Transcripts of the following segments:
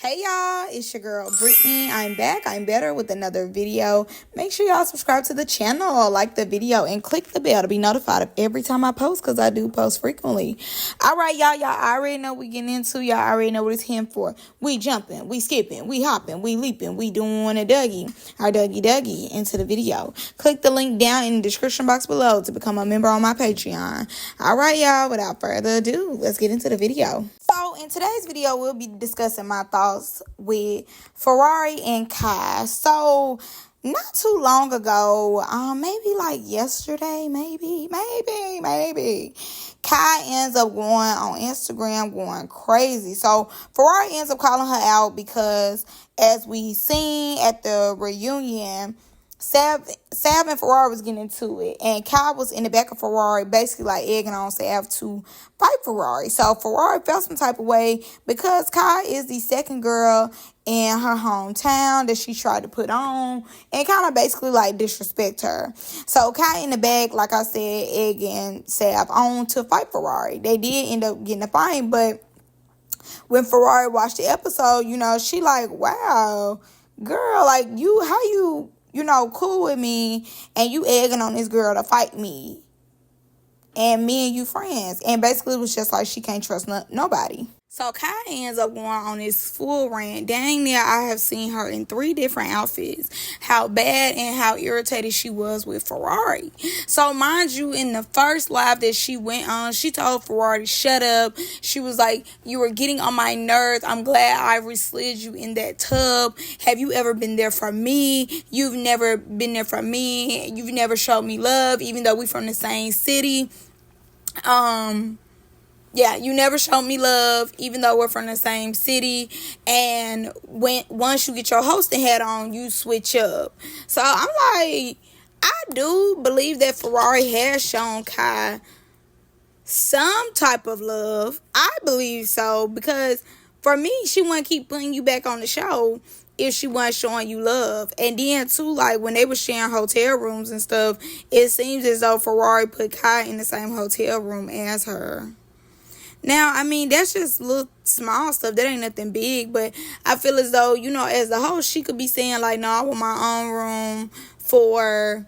Hey y'all, it's your girl Brittany. I'm back. I'm better with another video. Make sure y'all subscribe to the channel, like the video, and click the bell to be notified of every time I post, because I do post frequently. Alright, y'all already know what we getting into. Y'all already know what it's here for. We jumping, we skipping, we hopping, we leaping, we doing a Dougie. Our Dougie into the video. Click the link down in the description box below to become a member on my Patreon. Alright, y'all, without further ado, let's get into the video. So in today's video, we'll be discussing my thoughts with Ferrari and Kai. So not too long ago, maybe like yesterday, maybe, Kai ends up going on Instagram going crazy. So Ferrari ends up calling her out because, as we seen at the reunion, Sav and Ferrari was getting into it, and Kai was in the back of Ferrari, basically like egging on Sav to fight Ferrari. So Ferrari felt some type of way because Kai is the second girl in her hometown that she tried to put on and kind of basically like disrespect her. So Kai in the back, like I said, egging Sav on to fight Ferrari. They did end up getting a fight, but when Ferrari watched the episode, she like, wow, girl, like how you cool with me and you egging on this girl to fight me and me and you friends. And basically it was just like she can't trust nobody. So Kai ends up going on this full rant. Dang near I have seen her in 3 different outfits. How bad and how irritated she was with Ferrari. So mind you, in the first live that she went on, she told Ferrari to shut up. She was like, you were getting on my nerves. I'm glad Ivory slid you in that tub. Have you ever been there for me? You've never been there for me. You've never showed me love, even though we from the same city. Yeah, you never showed me love, even though we're from the same city. And once you get your hosting hat on, you switch up. So I'm like, I do believe that Ferrari has shown Kai some type of love. I believe so, because for me, she wouldn't keep putting you back on the show if she wasn't showing you love. And then too, like when they were sharing hotel rooms and stuff, it seems as though Ferrari put Kai in the same hotel room as her. Now, I mean, that's just little small stuff. That ain't nothing big. But I feel as though, as the host, she could be saying, like, no, I want my own room for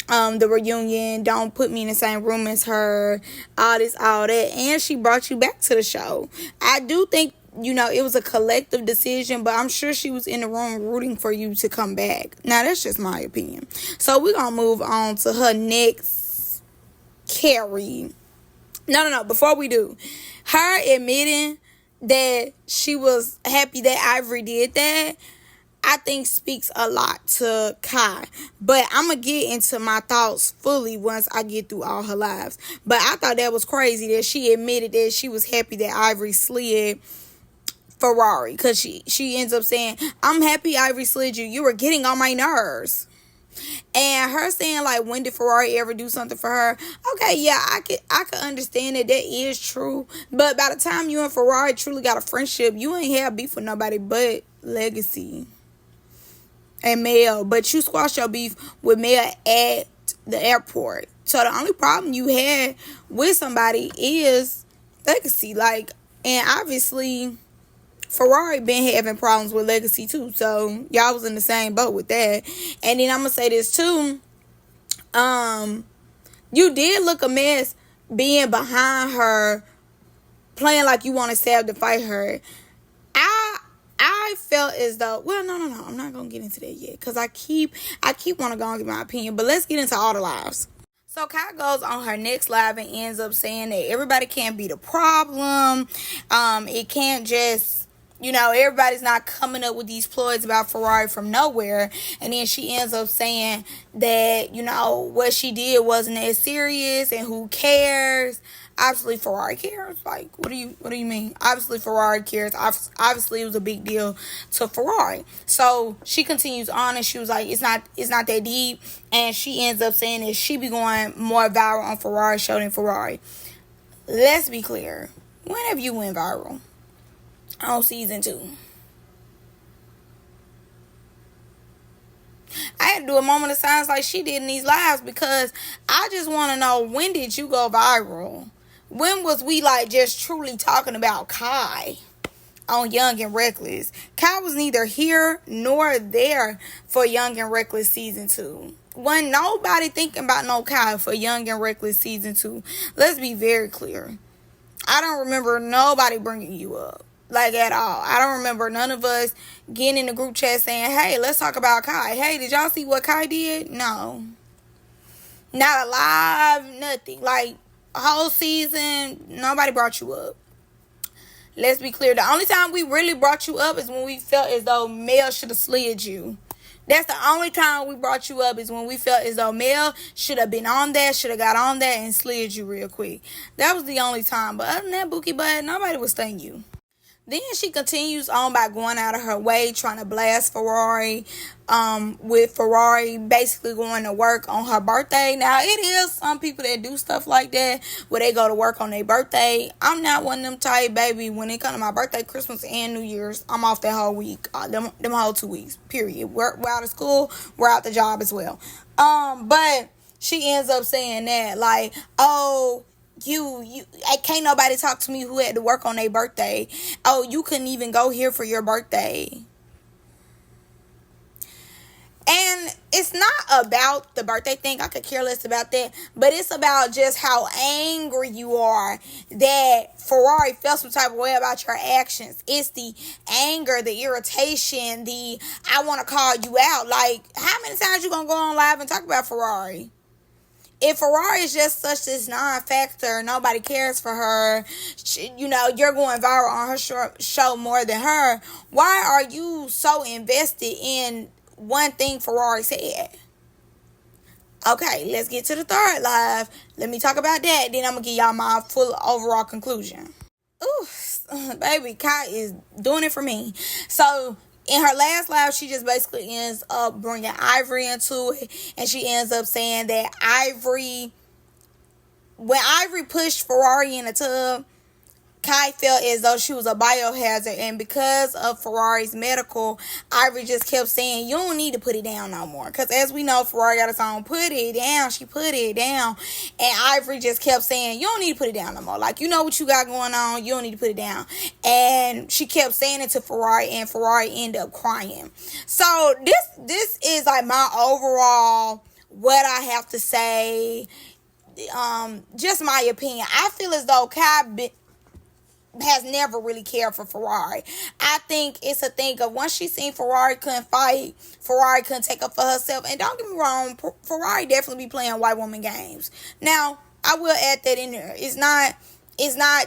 the reunion. Don't put me in the same room as her. All this, all that. And she brought you back to the show. I do think, it was a collective decision. But I'm sure she was in the room rooting for you to come back. Now, that's just my opinion. So, we're going to move on to her next Carrie. No. Before we do, her admitting that she was happy that Ivory did that, I think speaks a lot to Kai. But I'm going to get into my thoughts fully once I get through all her lives. But I thought that was crazy that she admitted that she was happy that Ivory slid Ferrari. Because she ends up saying, I'm happy Ivory slid you. You were getting on my nerves. And her saying, like, when did Ferrari ever do something for her? Okay, yeah, I could understand that is true. But by the time you and Ferrari truly got a friendship, you ain't have beef with nobody but Legacy and Mel. But you squashed your beef with Mel at the airport. So the only problem you had with somebody is Legacy. Like, and obviously Ferrari been having problems with Legacy too, so y'all was in the same boat with that. And then I'm gonna say this too, you did look a mess being behind her, playing like you want to Sav to fight her. I felt as though, well, no, I'm not gonna get into that yet, because I keep want to go and give my opinion. But let's get into all the lives. So Kai goes on her next live and ends up saying that everybody can't be the problem. It can't just, everybody's not coming up with these ploys about Ferrari from nowhere. And then she ends up saying that, what she did wasn't as serious and who cares. Obviously, Ferrari cares. Like, what do you mean? Obviously, Ferrari cares. Obviously, it was a big deal to Ferrari. So she continues on and she was like, it's not that deep. And she ends up saying that she be going more viral on Ferrari's show than Ferrari. Let's be clear. When have you went viral? On season 2. I had to do a moment of silence like she did in these lives, because I just want to know, when did you go viral? When was we like just truly talking about Kai? on Young and Reckless. Kai was neither here nor there for Young and Reckless season 2. Wasn't nobody thinking about no Kai for Young and Reckless season 2. Let's be very clear. I don't remember nobody bringing you up. Like, at all. I don't remember none of us getting in the group chat saying, hey, let's talk about Kai. Hey, did y'all see what Kai did? No. Not alive, nothing. Like, whole season, nobody brought you up. Let's be clear. The only time we really brought you up is when we felt as though Mel should have slid you. That's the only time we brought you up, is when we felt as though Mel should have been on that, should have got on that and slid you real quick. That was the only time. But other than that, Bookie Butt, nobody was stunning you. Then she continues on by going out of her way, trying to blast Ferrari, with Ferrari basically going to work on her birthday. Now, it is some people that do stuff like that, where they go to work on their birthday. I'm not one of them type, baby. When it comes to my birthday, Christmas, and New Year's, I'm off that whole week, them whole 2 weeks, period. We're out of school, we're out the job as well. But she ends up saying that, like, oh, you can't nobody talk to me who had to work on their birthday. Oh, you couldn't even go here for your birthday. And it's not about the birthday thing. I could care less about that. But it's about just how angry you are that Ferrari felt some type of way about your actions. It's the anger, the irritation, the I want to call you out. Like, how many times you gonna go on live and talk about Ferrari? If Ferrari is just such this non-factor, nobody cares for her, you're going viral on her show more than her, why are you so invested in one thing Ferrari said? Okay, let's get to the third live. Let me talk about that. Then I'm going to give y'all my full overall conclusion. Ooh, baby, Kai is doing it for me. So, in her last live, she just basically ends up bringing Ivory into it. And she ends up saying that when Ivory pushed Ferrari in the tub, Kai felt as though she was a biohazard. And because of Ferrari's medical, Ivory just kept saying, you don't need to put it down no more. Because as we know, Ferrari got a song, put it down. She put it down. And Ivory just kept saying, you don't need to put it down no more. Like, you know what you got going on. You don't need to put it down. And she kept saying it to Ferrari. And Ferrari ended up crying. So this is like my overall, what I have to say. Just my opinion. I feel as though Kai has never really cared for Ferrari. I think it's a thing of once she seen Ferrari couldn't fight, Ferrari couldn't take up for herself. And don't get me wrong, Ferrari definitely be playing white woman games. Now, I will add that in there. It's not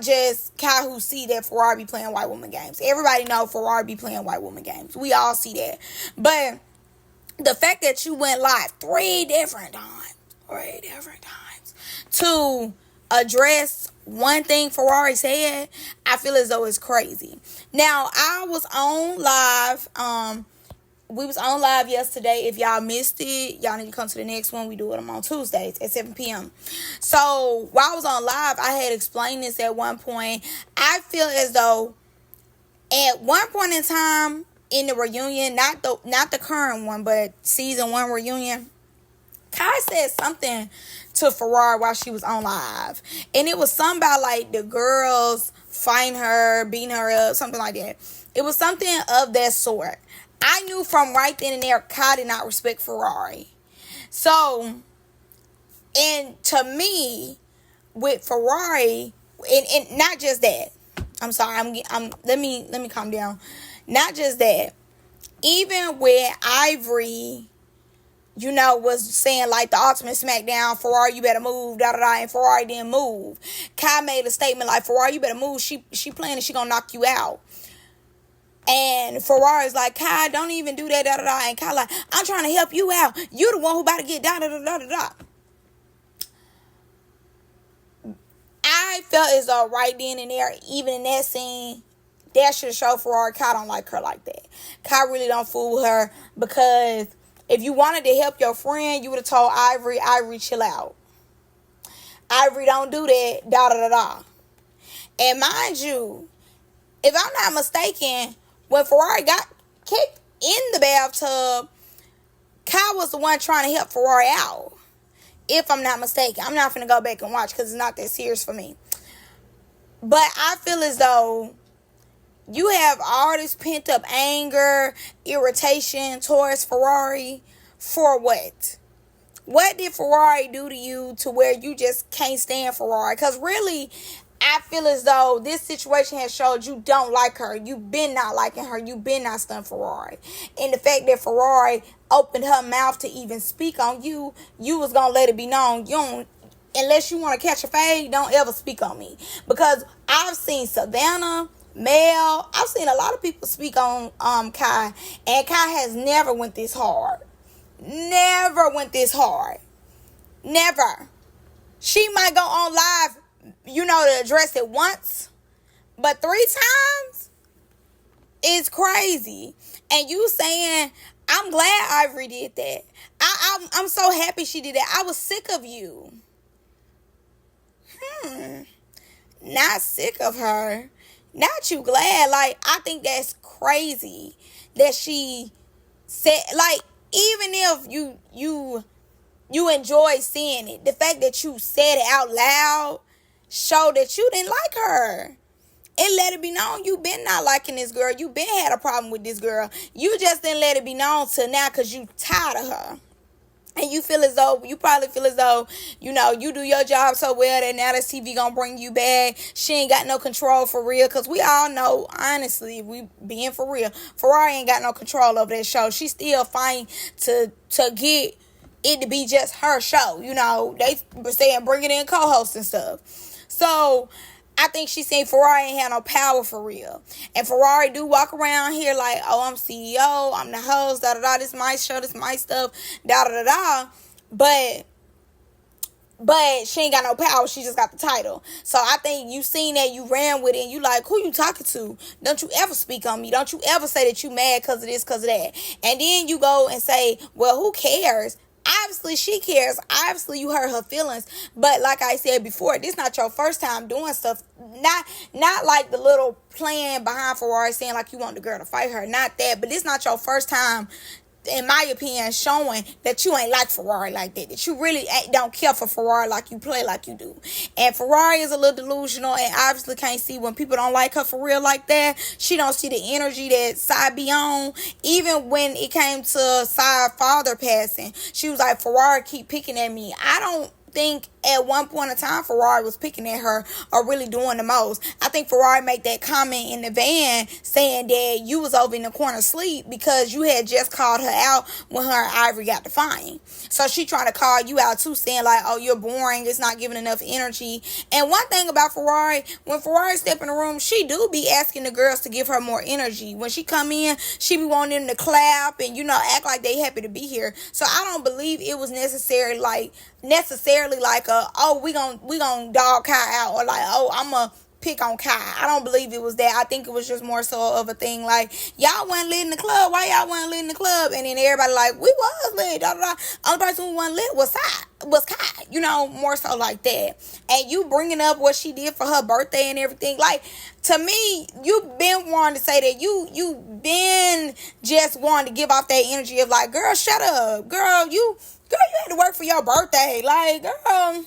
just Kai who see that Ferrari be playing white woman games. Everybody know Ferrari be playing white woman games. We all see that. But the fact that you went live three different times to address one thing Ferrari said, I feel as though it's crazy. Now, I was on live. We was on live yesterday. If y'all missed it, y'all need to come to the next one. We do it on Tuesdays at 7 p.m. So, while I was on live, I had explained this at one point. I feel as though at one point in time in the reunion, not the current one, but season 1 reunion, Kai said something to Ferrari while she was on live. And it was something about like the girls fighting her, beating her up, something like that. It was something of that sort. I knew from right then and there, Kai did not respect Ferrari. So, and to me, with Ferrari, and not just that. I'm sorry, let me calm down. Not just that. Even with Ivory, was saying like the ultimate smackdown, Ferrari, you better move, and Ferrari didn't move. Kai made a statement like, Ferrari, you better move. She playing and she gonna knock you out. And Ferrari's like, Kai, don't even do that, and Kai like, I'm trying to help you out. You the one who about to get . I felt as though right then and there, even in that scene, that should show Ferrari Kai don't like her like that. Kai really don't fool with her, because if you wanted to help your friend, you would have told Ivory, chill out. Ivory, don't do that, And mind you, if I'm not mistaken, when Ferrari got kicked in the bathtub, Kai was the one trying to help Ferrari out. If I'm not mistaken. I'm not going to go back and watch because it's not that serious for me. But I feel as though You have all this pent up anger, irritation towards Ferrari for what? What did Ferrari do to you to where you just can't stand Ferrari? Because really, I feel as though this situation has showed you don't like her. You've been not liking her. You've been not stunned Ferrari. And the fact that Ferrari opened her mouth to even speak on you, you was going to let it be known. You don't, unless you want to catch a fade, don't ever speak on me. Because I've seen Savannah, Mel, I've seen a lot of people speak on Kai. And Kai has never went this hard. Never went this hard. Never. She might go on live, to address it once, but 3 times is crazy. And you saying, I'm glad Ivory did that. I'm so happy she did that. I was sick of you. Not sick of her. Not you glad. Like, I think that's crazy that she said, like, even if you enjoy seeing it, the fact that you said it out loud showed that you didn't like her. It let it be known you been not liking this girl. You been had a problem with this girl. You just didn't let it be known till now because you tired of her. And you probably feel as though, you do your job so well that now this TV gonna bring you back. She ain't got no control for real. Because we all know, honestly, we being for real, Ferrari ain't got no control over that show. She still fighting to get it to be just her show. They were saying bring it in co-host and stuff. So I think she saying Ferrari ain't had no power for real. And Ferrari do walk around here like, oh, I'm CEO, I'm the host, da-da-da, this my show, this my stuff, da-da-da-da. But she ain't got no power, she just got the title. So I think you seen that, you ran with it, and you like, who you talking to? Don't you ever speak on me. Don't you ever say that you mad because of this, because of that. And then you go and say, well, who cares? Obviously, she cares. Obviously, you hurt her feelings. But like I said before, this not your first time doing stuff. Not like the little plan behind Ferrari saying like you want the girl to fight her. Not that. But this not your first time, in my opinion, showing that you ain't like Ferrari like that. That you really don't care for Ferrari like you play like you do. And Ferrari is a little delusional and obviously can't see when people don't like her for real like that. She don't see the energy that Sai be on. Even when it came to Sai's father passing, she was like, Ferrari keep picking at me. I don't think at one point in time Ferrari was picking at her or really doing the most. I think Ferrari made that comment in the van saying that you was over in the corner asleep because you had just called her out when her and Ivory got to fighting. So she trying to call you out too, saying like, oh, you're boring, it's not giving enough energy. And one thing about Ferrari, when Ferrari step in the room, she do be asking the girls to give her more energy. When she come in, she be wanting them to clap and act like they happy to be here. So I don't believe it was necessarily like we gon' dog Kai out, or like, oh, I'm a pick on Kai. I don't believe it was that. I think it was just more so of a thing like, y'all wasn't lit in the club. Why y'all wasn't lit in the club? And then everybody like, we was lit. Da, da, da. Only person who wasn't lit was Kai. More so like that. And you bringing up what she did for her birthday and everything. Like, to me, you been wanting to say that you been just wanting to give off that energy of like, girl, shut up. Girl, you had to work for your birthday. Like, girl,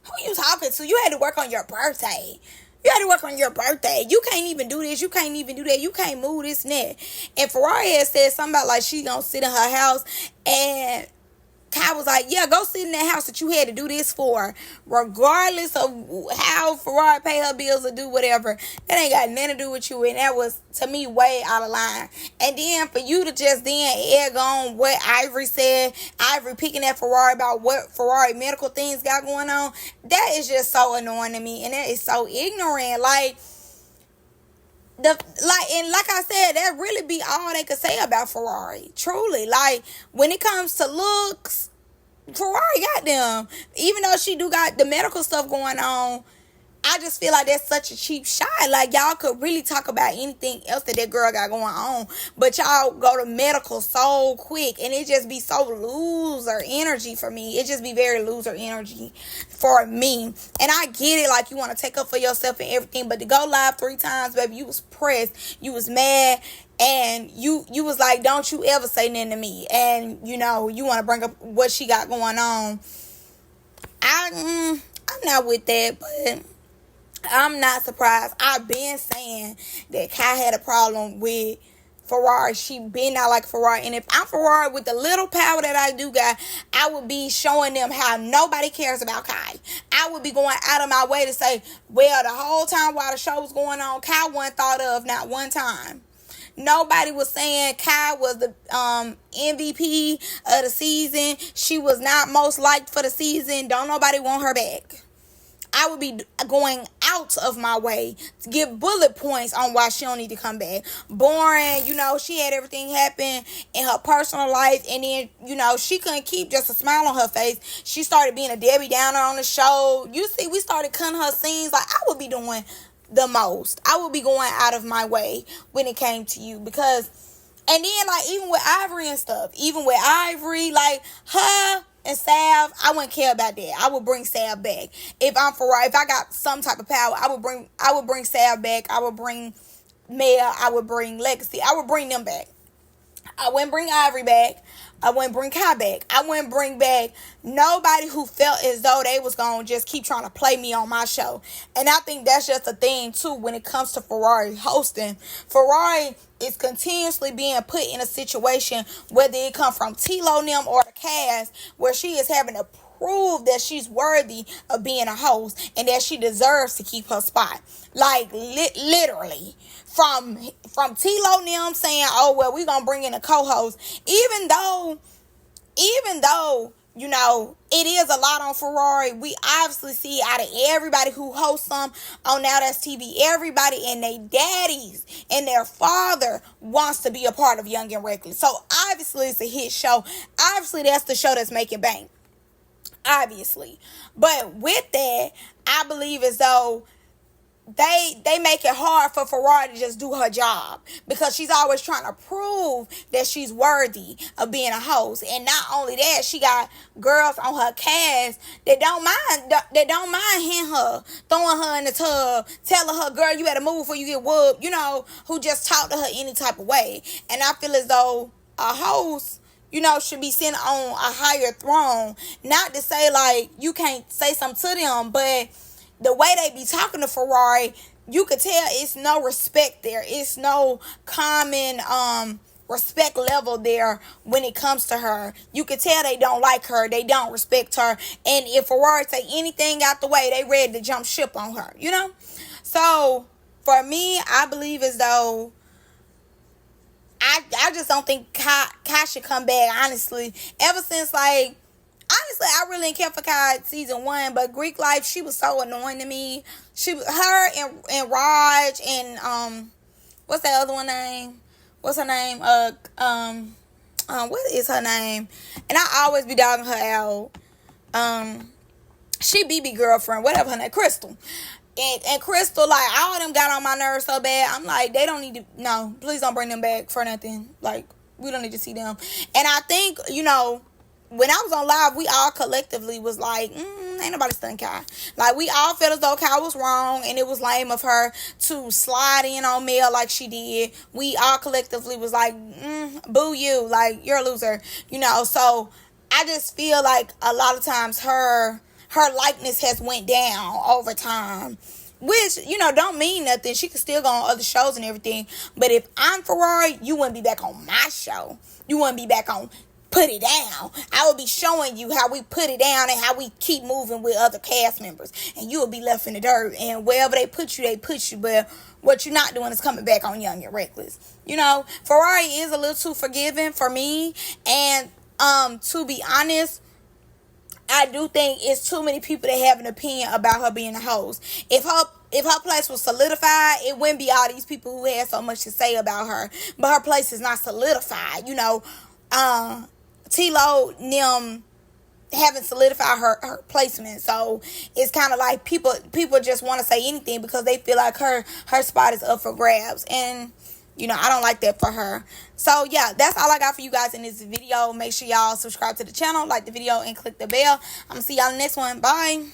who you talking to? You had to work on your birthday. You had to work on your birthday. You can't even do this. You can't even do that. You can't move this and that. And Ferrari had said something about like she gonna sit in her house, and Kai was like, yeah, go sit in that house that you had to do this for. Regardless of how Ferrari pay her bills or do whatever, that ain't got nothing to do with you. And that was, to me, way out of line. And then for you to just then egg on what Ivory said, Ivory picking at Ferrari about what Ferrari medical things got going on, that is just so annoying to me. And that is so ignorant. Like I said, that really be all they could say about Ferrari. Truly. Like, when it comes to looks, Ferrari got them. Even though she do got the medical stuff going on, I just feel like that's such a cheap shot. Like, y'all could really talk about anything else that girl got going on, but y'all go to medical so quick, and it just be so loser energy for me. It just be very loser energy for me. And I get it, like, you want to take up for yourself and everything, but to go live 3 times, baby, you was pressed, you was mad, and you was like, don't you ever say nothing to me. And, you want to bring up what she got going on. I'm not with that, but I'm not surprised. I've been saying that Kai had a problem with Ferrari. She been out like Ferrari. And if I'm Ferrari, with the little power that I do got, I would be showing them how nobody cares about Kai. I would be going out of my way to say, well, the whole time while the show was going on, Kai wasn't thought of not one time. Nobody was saying Kai was the MVP of the season. She was not most liked for the season. Don't nobody want her back. I would be going out of my way to give bullet points on why she don't need to come back. Boring, she had everything happen in her personal life, and then, she couldn't keep just a smile on her face. She started being a Debbie Downer on the show. You see, we started cutting her scenes. Like, I would be doing the most. I would be going out of my way when it came to you, because, and then, like, even with Ivory and stuff, like, her and Sav, I wouldn't care about that. I would bring Sav back. If I'm Ferrari, if I got some type of power, I would bring Sav back. I would bring Mel. I would bring Legacy. I would bring them back. I wouldn't bring Ivory back. I wouldn't bring Kai back. I wouldn't bring back nobody who felt as though they was going to just keep trying to play me on my show. And I think that's just a thing, too, when it comes to Ferrari hosting. Ferrari is continuously being put in a situation, whether it come from T-Lo and them or the cast, where she is having to prove that she's worthy of being a host and that she deserves to keep her spot. Like, literally. From T-Lo and them saying, oh, well, we're going to bring in a co-host. Even though, it is a lot on Ferrari, we obviously see out of everybody who hosts some on Now That's TV, everybody and their daddies and their father wants to be a part of Young and Reckless. So, obviously, it's a hit show. Obviously, that's the show that's making bank. Obviously. But with that, I believe as though they make it hard for Ferrari to just do her job, because she's always trying to prove that she's worthy of being a host. And not only that, she got girls on her cast that don't mind hitting her, throwing her in the tub, telling her, girl, you better move before you get whooped, who just talk to her any type of way. And I feel as though a host, should be sitting on a higher throne. Not to say, like, you can't say something to them, but the way they be talking to Ferrari, you could tell it's no respect there. It's no common respect level there when it comes to her. You could tell they don't like her. They don't respect her. And if Ferrari say anything out the way, they ready to jump ship on her, So, for me, I believe as though I just don't think Kai should come back, honestly. Ever since, like, honestly, I really didn't care for Kai season 1, but Greek Life, she was so annoying to me. Her and Raj and what's that other one name? What's her name? What is her name? And I always be dogging her out. She BB girlfriend, whatever her name, Crystal. And Crystal, like, all of them got on my nerves so bad. I'm like, they don't need to, no, please don't bring them back for nothing. Like, we don't need to see them. And I think, when I was on live, we all collectively was like, ain't nobody stunned Kai. Like, we all felt as though Kai was wrong, and it was lame of her to slide in on Mel like she did. We all collectively was like, boo you, like, you're a loser, So, I just feel like a lot of times her likeness has went down over time, which, don't mean nothing. She could still go on other shows and everything. But if I'm Ferrari, you wouldn't be back on my show. You wouldn't be back on Put It Down. I would be showing you how we put it down and how we keep moving with other cast members. And you will be left in the dirt. And wherever they put you, they put you. But what you're not doing is coming back on Young and Reckless. Ferrari is a little too forgiving for me. And to be honest, I do think it's too many people that have an opinion about her being a host. If her place was solidified, it wouldn't be all these people who had so much to say about her. But her place is not solidified. T-Lo them haven't solidified her placement. So it's kind of like people just want to say anything because they feel like her spot is up for grabs. And I don't like that for her. So, yeah, that's all I got for you guys in this video. Make sure y'all subscribe to the channel, like the video, and click the bell. I'm going to see y'all in the next one. Bye.